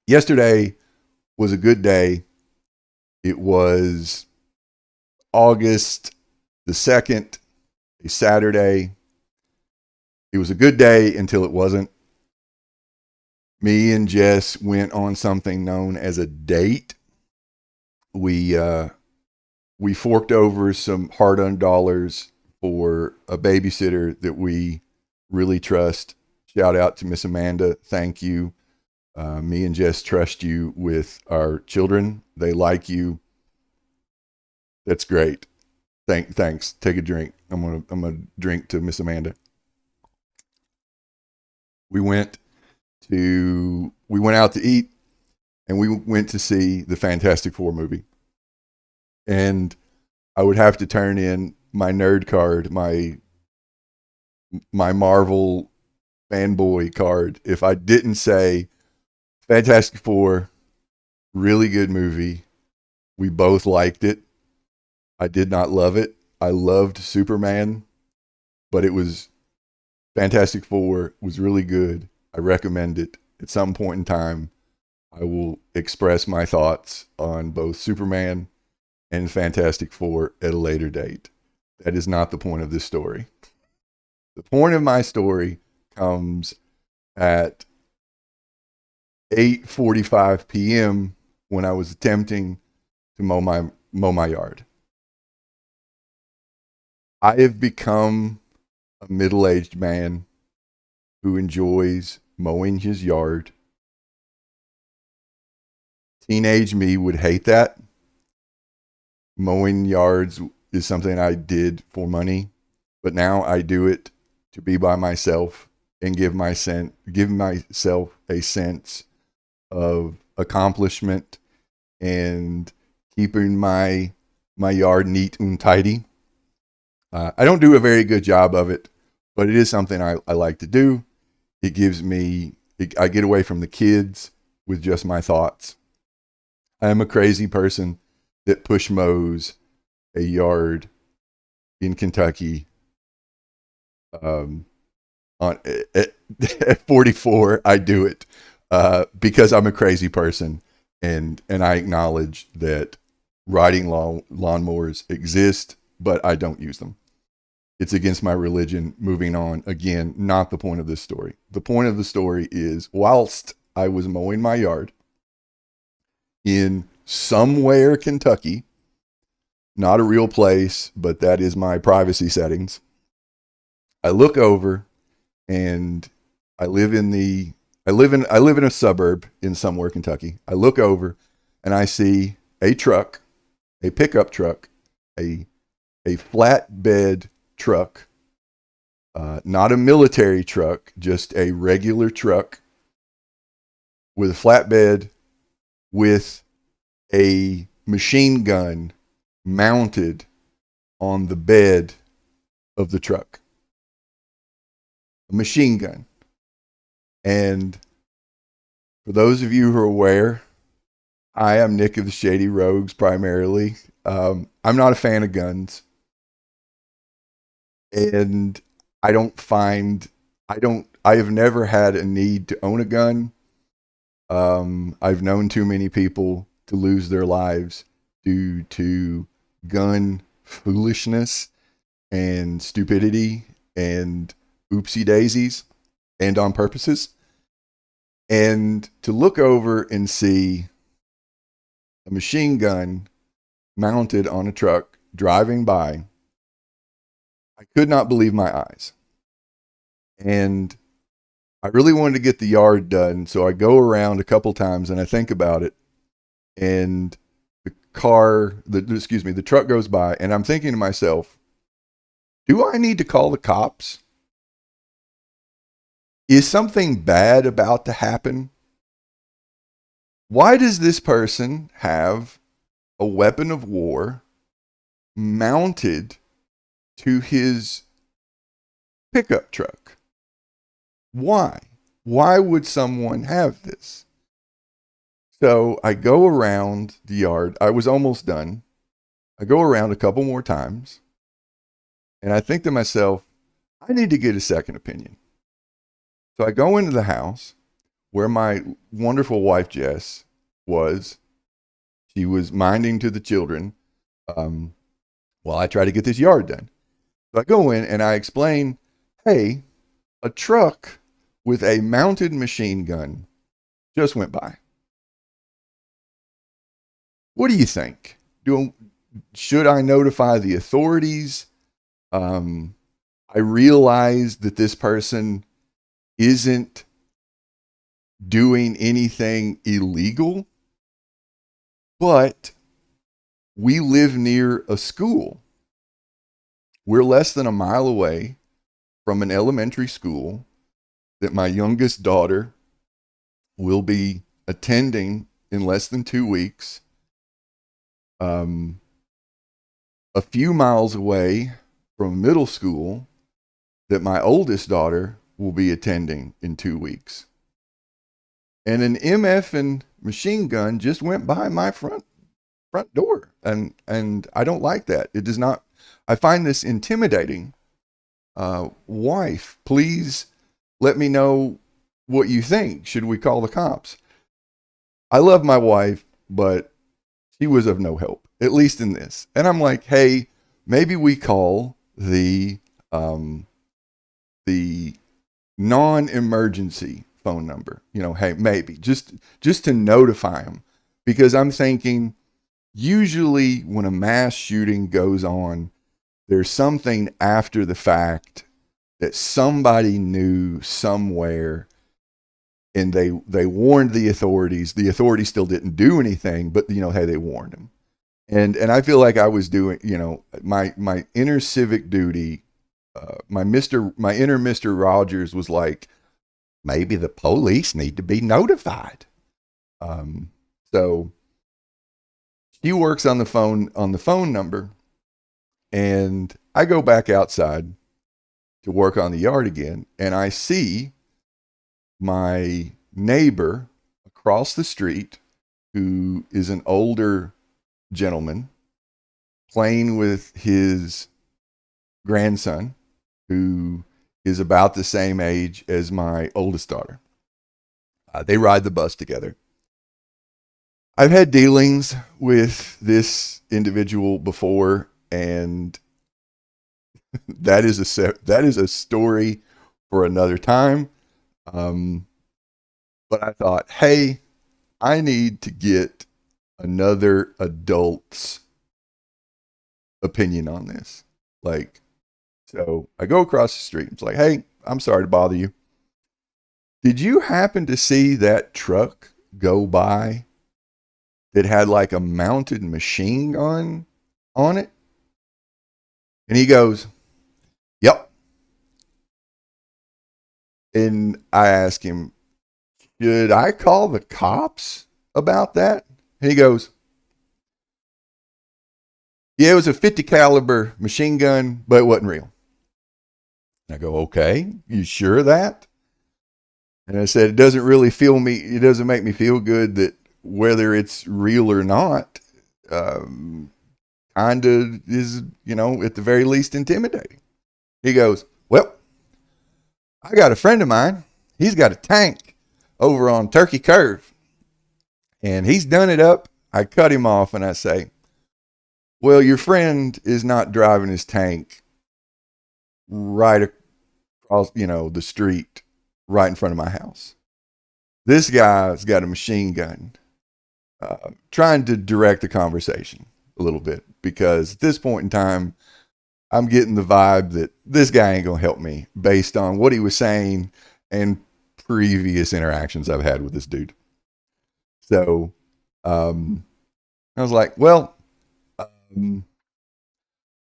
Yesterday was a good day. It was August the 2nd, a Saturday. It was a good day until it wasn't. Me and Jess went on something known as a date. We we forked over some hard-earned dollars for a babysitter that we really trust. Shout out to Miss Amanda. Thank you. Me and Jess trust you with our children. They like you. That's great. Thanks. Take a drink. I'm gonna drink to Miss Amanda. We went out to eat, and we went to see the Fantastic Four movie. And I would have to turn in my nerd card, my Marvel fanboy card, if I didn't say Fantastic Four, really good movie. We both liked it. I did not love it. I loved Superman, but it was Fantastic Four was really good. I recommend it. At some point in time, I will express my thoughts on both Superman and Fantastic Four at a later date. That is not the point of this story. The point of my story comes at 8:45 p.m. when I was attempting to mow my yard. I have become a middle-aged man who enjoys mowing his yard. Teenage me would hate that. Mowing yards is something I did for money, but now I do it to be by myself and give myself a sense of accomplishment and keeping my yard neat and tidy. I don't do a very good job of it, but it is something I like to do. It gives me, I get away from the kids with just my thoughts. I am a crazy person that push mows a yard in Kentucky on at 44. I do it because I'm a crazy person, and I acknowledge that riding lawnmowers exist, but I don't use them. It's against my religion. Moving on. Again, not the point of this story. The point of the story is whilst I was mowing my yard in somewhere Kentucky, not a real place, but that is my privacy settings. I look over, and I live in a suburb in somewhere Kentucky. I look over, and I see a truck, a pickup truck, a flatbed truck, not a military truck, just a regular truck with a flatbed with a machine gun mounted on the bed of the truck. A machine gun. And for those of you who are aware, I am Nick of the Shady Rogues primarily. I'm not a fan of guns. And I have never had a need to own a gun. I've known too many people to lose their lives due to gun foolishness and stupidity and oopsie daisies and on purposes. And to look over and see a machine gun mounted on a truck driving by, I could not believe my eyes. And I really wanted to get the yard done, so I go around a couple times and I think about it. And the truck goes by, and I'm thinking to myself, do I need to call the cops? Is something bad about to happen? Why does this person have a weapon of war mounted to his pickup truck? Why? Why would someone have this? So I go around the yard. I was almost done. I go around a couple more times, and I think to myself, I need to get a second opinion. So I go into the house. where my wonderful wife Jess was. She was minding to the children while I try to get this yard done. So I go in and I explain, hey, a truck with a mounted machine gun just went by. What do you think? Should I notify the authorities? I realize that this person isn't doing anything illegal, but we live near a school. We're less than a mile away from an elementary school that my youngest daughter will be attending in less than 2 weeks. A few miles away from middle school that my oldest daughter will be attending in 2 weeks. And an MF and machine gun just went by my front door. And I don't like that. It does not, I find this intimidating. Wife, please let me know what you think. Should we call the cops? I love my wife, but she was of no help, at least in this. And I'm like, hey, maybe we call the non-emergency phone number. Hey, maybe just to notify them, because I'm thinking usually when a mass shooting goes on, there's something after the fact that somebody knew somewhere, and they warned the authorities. The authorities still didn't do anything, but hey, they warned them. And I feel like I was doing, my inner civic duty. My inner Mr. Rogers was like, maybe the police need to be notified. So she works on the phone number, and I go back outside to work on the yard again, and I see my neighbor across the street, who is an older gentleman, playing with his grandson, who is about the same age as my oldest daughter. They ride the bus together. I've had dealings with this individual before, and that is a story for another time. But I thought, hey, I need to get another adult's opinion on this. So I go across the street. It's like, hey, I'm sorry to bother you. Did you happen to see that truck go by that had like a mounted machine gun on it? And he goes, yep. And I ask him, should I call the cops about that? And he goes, yeah, it was a 50 caliber machine gun, but it wasn't real. And I go, okay, you sure of that? And I said, it doesn't make me feel good that whether it's real or not, kind of is, at the very least intimidating. He goes, well, I got a friend of mine. He's got a tank over on Turkey Curve, and he's done it up. I cut him off and I say, well, your friend is not driving his tank right across, the street right in front of my house. This guy's got a machine gun, trying to direct the conversation a little bit, because at this point in time, I'm getting the vibe that this guy ain't going to help me based on what he was saying and previous interactions I've had with this dude. So, I was like, well,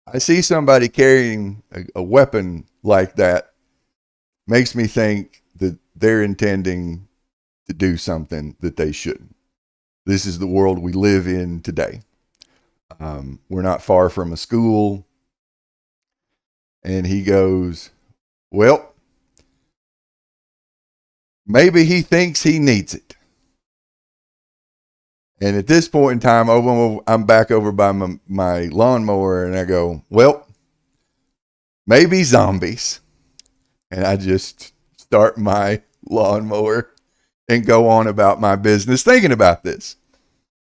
I see somebody carrying a weapon like that, makes me think that they're intending to do something that they shouldn't. This is the world we live in today. We're not far from a school. And he goes, well, maybe he thinks he needs it. And at this point in time, I'm back over by my lawnmower, and I go, well, maybe zombies. And I just start my lawnmower and go on about my business thinking about this,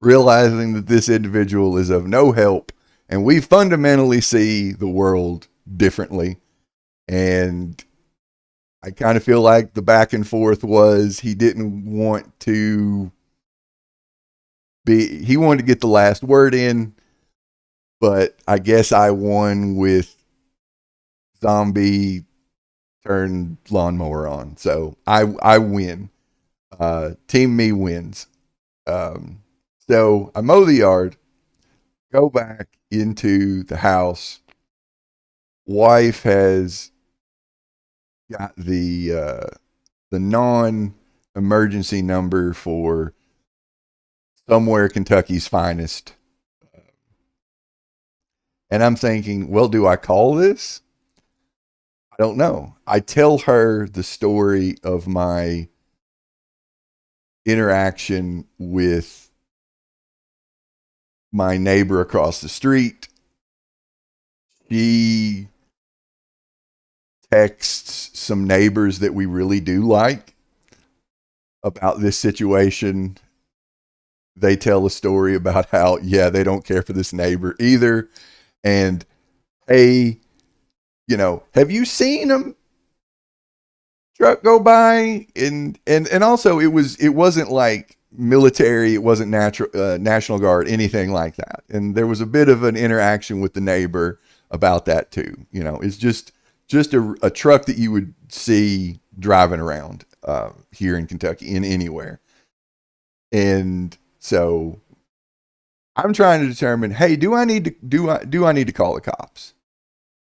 realizing that this individual is of no help and we fundamentally see the world differently. And I kind of feel like the back and forth was he didn't want to he wanted to get the last word in, but I guess I won with zombie turn lawnmower on. So I win. Team me wins. So I mow the yard, go back into the house. Wife has got the non-emergency number for somewhere Kentucky's finest. And I'm thinking, well, do I call this? I don't know. I tell her the story of my interaction with my neighbor across the street. She texts some neighbors that we really do like about this situation. They tell a story about how, yeah, they don't care for this neighbor either. And, hey, have you seen him truck go by? And also it wasn't like military, it wasn't National Guard, anything like that. And there was a bit of an interaction with the neighbor about that too. It's just a truck that you would see driving around here in Kentucky, in anywhere. And so I'm trying to determine, hey, do I need to call the cops?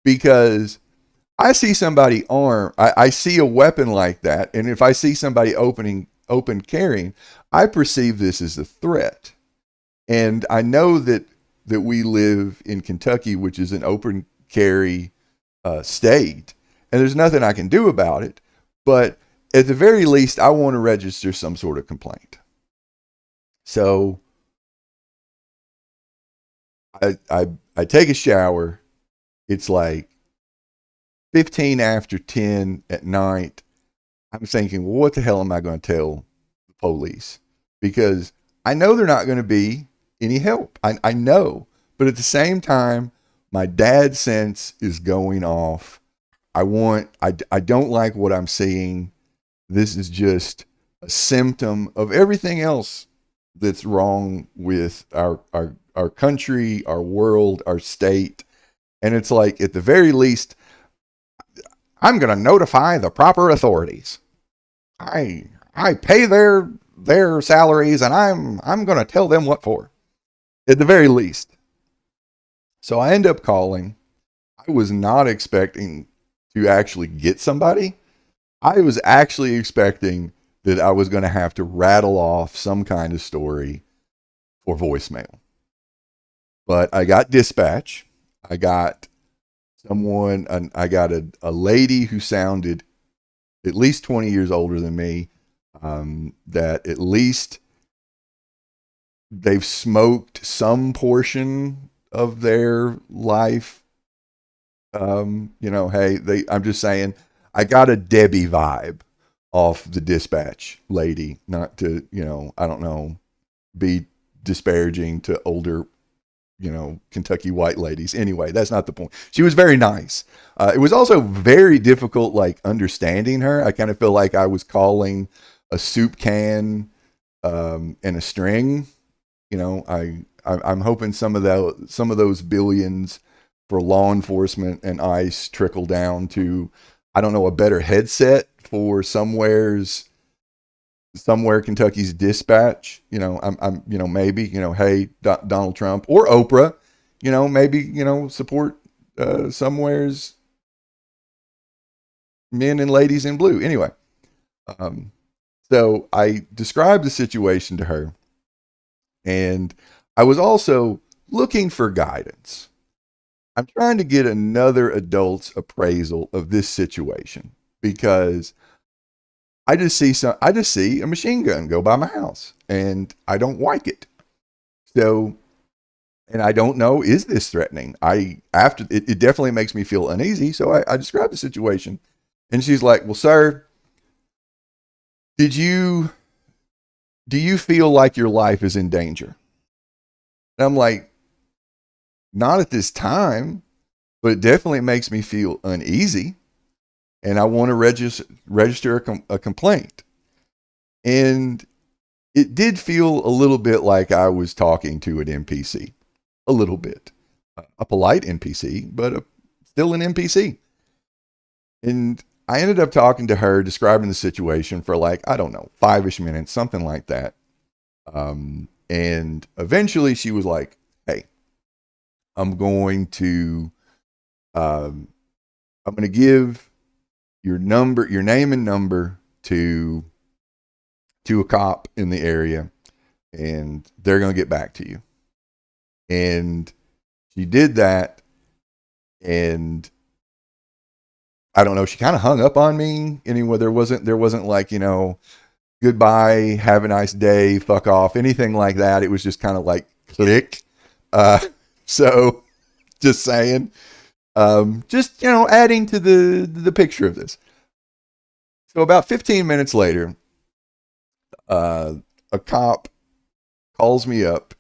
Because I see somebody armed, I see a weapon like that, and if I see somebody open carrying, I perceive this as a threat. And I know that we live in Kentucky, which is an open carry state, and there's nothing I can do about it. But at the very least, I want to register some sort of complaint. So I take a shower. It's like 15 after 10 at night. I'm thinking, well, what the hell am I going to tell the police? Because I know they're not going to be any help. I know. But at the same time, my dad sense is going off. I don't like what I'm seeing. This is just a symptom of everything else that's wrong with our country, our world, our state. And it's like, at the very least, I'm going to notify the proper authorities. I pay their salaries, and I'm going to tell them what for, at the very least. So I end up calling. I was not expecting to actually get somebody. I was actually expecting that I was going to have to rattle off some kind of story for voicemail. But I got dispatch. I got I got a lady who sounded at least 20 years older than me, that at least they've smoked some portion of their life. Hey, I'm just saying, I got a Debbie vibe off the dispatch lady, not to, I don't know, be disparaging to older, Kentucky white ladies. Anyway, that's not the point. She was very nice. It was also very difficult, like, understanding her. I kind of feel like I was calling a soup can and a string. I'm hoping some of those billions for law enforcement and ICE trickle down to, I don't know, a better headset for somewhere Kentucky's dispatch. I'm maybe, hey, Donald Trump or Oprah, maybe, support somewhere's men and ladies in blue. Anyway, so I described the situation to her, and I was also looking for guidance. I'm trying to get another adult's appraisal of this situation, because I just see a machine gun go by my house, and I don't like it. So, and I don't know, is this threatening? It definitely makes me feel uneasy. So I described the situation, and she's like, well, sir, did you do you feel like your life is in danger? And I'm like, not at this time, but it definitely makes me feel uneasy. And I want to register a complaint. And it did feel a little bit like I was talking to an NPC, a little bit, a polite NPC, but still an NPC. And I ended up talking to her, describing the situation for like, I don't know, 5-ish minutes, something like that. And eventually she was like, hey, I'm going to, um, I'm going to give your name and number to a cop in the area, and they're going to get back to you. And she did that, and I don't know, she kind of hung up on me. Anyway, there wasn't like, goodbye, have a nice day, fuck off, anything like that. It was just kind of like click. Uh, so just saying, just, adding to the picture of this. So about 15 minutes later, a cop calls me up,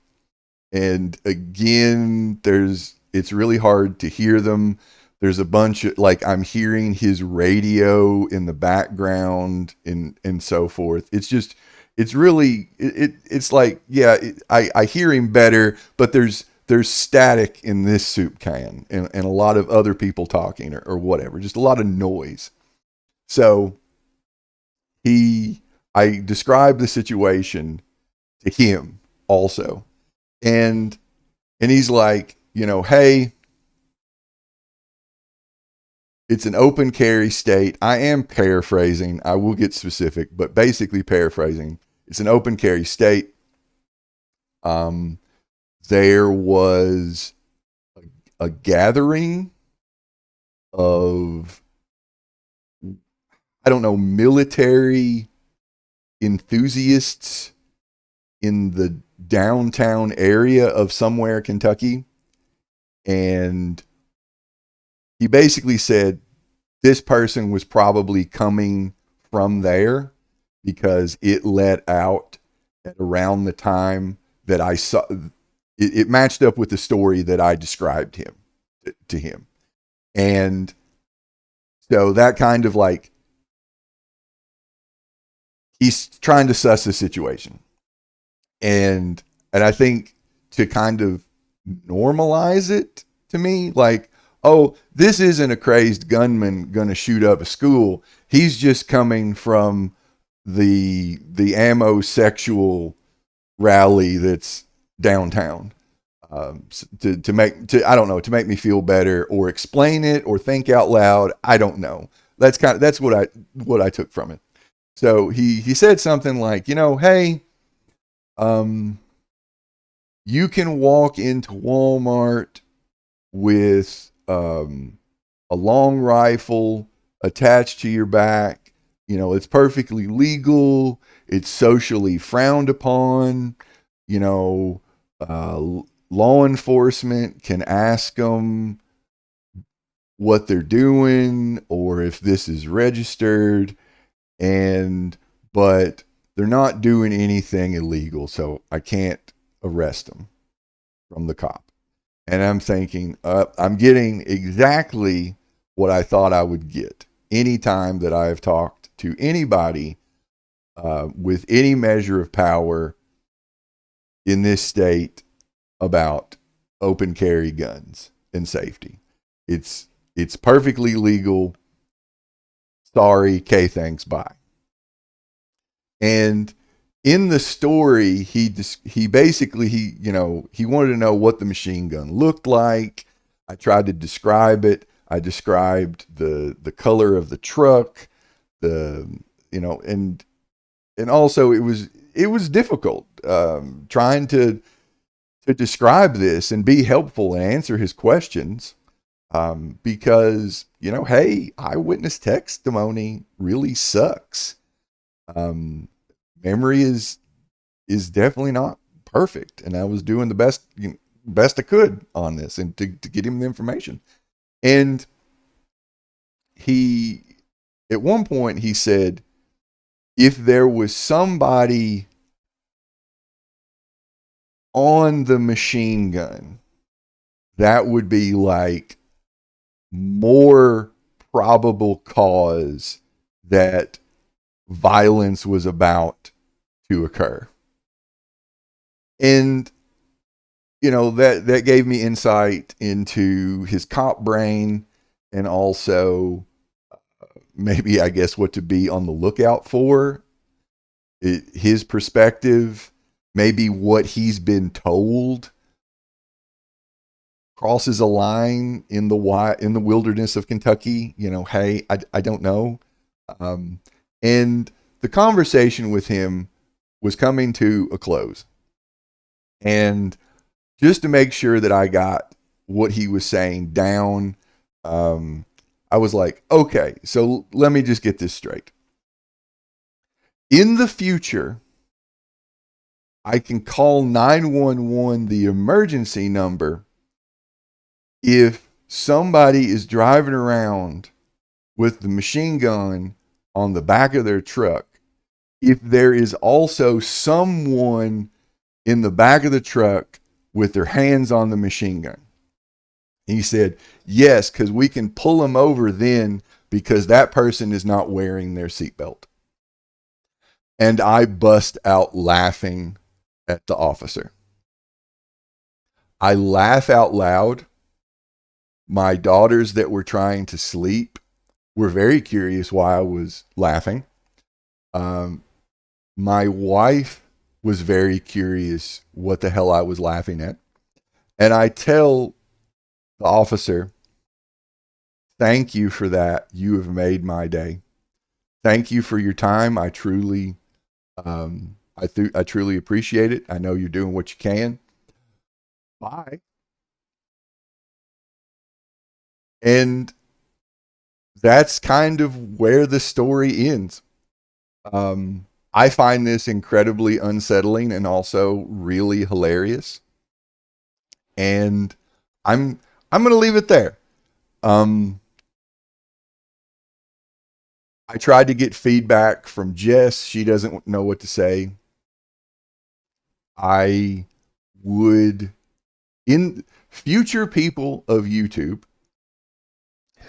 and again, it's really hard to hear them. There's a bunch of, like, I'm hearing his radio in the background and so forth. It's just, it's really, it's like, yeah, I hear him better, but there's static in this soup can, and a lot of other people talking or whatever, just a lot of noise. So I described the situation to him also. And he's like, hey, it's an open carry state. I am paraphrasing. I will get specific, but basically paraphrasing. It's an open carry state. There was a gathering of, I don't know, military enthusiasts in the downtown area of somewhere, Kentucky. And he basically said this person was probably coming from there because it let out at around the time that I saw it matched up with the story that I described to him. And so that kind of like, he's trying to suss the situation. And I think to kind of normalize it to me, like, oh, this isn't a crazed gunman going to shoot up a school. He's just coming from the ammo sexual rally that's downtown. To make me feel better or explain it or think out loud. I don't know. That's what I took from it. So he said something like, hey, you can walk into Walmart with a long rifle attached to your back. It's perfectly legal. It's socially frowned upon. Law enforcement can ask them what they're doing or if this is registered, but they're not doing anything illegal, so I can't arrest them from the cop. And I'm thinking, I'm getting exactly what I thought I would get anytime that I've talked to anybody with any measure of power in this state about open carry guns and safety. It's perfectly legal. Sorry, kthxbye. And in the story, he basically he wanted to know what the machine gun looked like. I tried to describe it. I described the color of the truck, and also it was difficult trying to describe this and be helpful and answer his questions, because hey, eyewitness testimony really sucks. Memory is definitely not perfect, and I was doing the best I could on this and to get him the information. And he, at one point, he said, if there was somebody on the machine gun, that would be like more probable cause that violence was about to occur. And that gave me insight into his cop brain, and also maybe, I guess, what to be on the lookout for. His perspective, maybe what he's been told, crosses a line in the wilderness of Kentucky. Hey, I don't know. And the conversation with him was coming to a close. And just to make sure that I got what he was saying down, I was like, okay, so let me just get this straight. In the future, I can call 911, the emergency number, if somebody is driving around with the machine gun on the back of their truck, if there is also someone in the back of the truck with their hands on the machine gun. He said, yes, because we can pull them over then, because that person is not wearing their seatbelt. And I bust out laughing at the officer. I laugh out loud. My daughters that were trying to sleep were very curious why I was laughing. My wife was very curious what the hell I was laughing at. And I tell the officer, thank you for that. You have made my day. Thank you for your time. I truly appreciate it. I know you're doing what you can. Bye. And that's kind of where the story ends. I find this incredibly unsettling and also really hilarious. And I'm going to leave it there. I tried to get feedback from Jess. She doesn't know what to say. I would, in future people of YouTube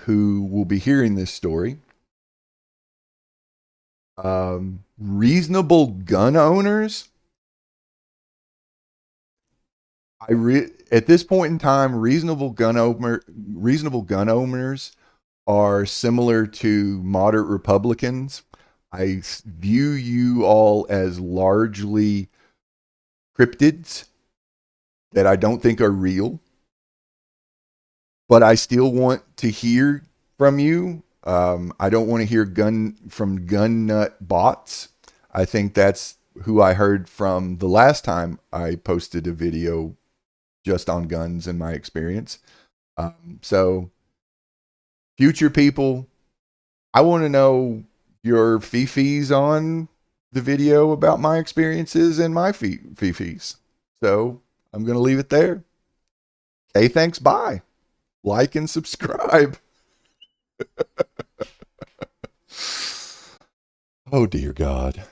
who will be hearing this story, reasonable gun owners, at this point in time, reasonable gun owners are similar to moderate Republicans. I view you all as largely cryptids that I don't think are real, but I still want to hear from you. I don't want to hear from gun nut bots. I think that's who I heard from the last time I posted a video just on guns and my experience. So future people, I want to know your fifis on the video about my experiences and my fifis. So I'm going to leave it there. Hey, thanks. Bye. Like and subscribe. Oh, dear God.